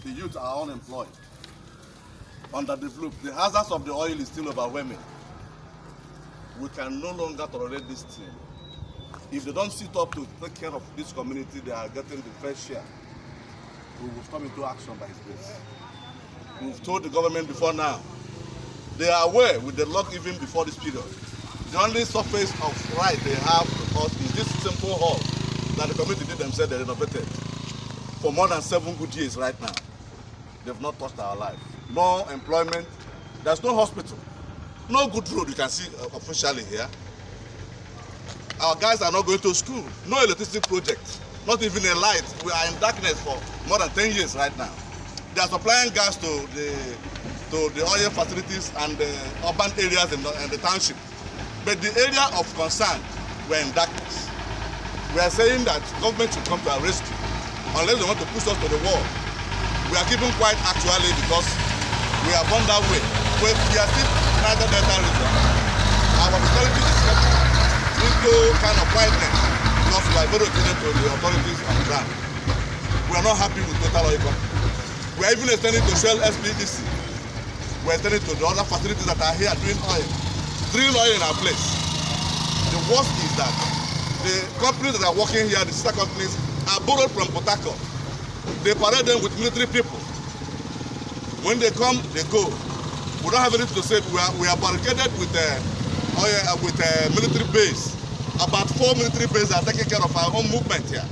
The youth are unemployed, underdeveloped. The hazards of the oil is still overwhelming. We can no longer tolerate this thing. If they don't sit up to take care of this community, they are getting the fair share. We will come into action by His grace. We've told the government before now. They are aware with the luck even before this period. The only surface of right they have to us is this simple hall that the community did themselves, they renovated for more than 7 good years right now. They've not touched our life. No employment. There's no hospital. No good road you can see officially here. Our guys are not going to school. No electricity project. Not even a light. We are in darkness for more than 10 years right now. They are supplying gas to the oil facilities and the urban areas in the township. But the area of concern, we're in darkness. We are saying that government should come to our rescue unless they want to push us to the wall. We are keeping quiet actually because we are born that way. We are still neither Delta region. Our authority is kept into kind of quietness because we are very obedient to the authorities on the ground. We are not happy with Total Oil Company. We are even extending to Shell SPDC. We are extending to the other facilities that are here doing oil, drilling oil in our place. The worst is that the companies that are working here, the sister companies, are borrowed from Port Harcourt. They parade them with military people. When they come, they go. We don't have anything to say. We are barricaded with a military base. About 4 military bases are taking care of our own movement here.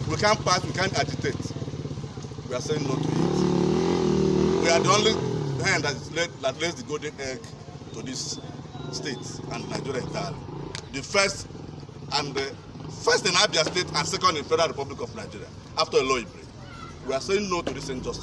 We can't pass, we can't agitate. We are saying no to it. We are the only hand that lays the golden egg to this state and Nigeria entirely. The first in Abia State and second in Federal Republic of Nigeria after Oloibiri. We are saying no to this injustice.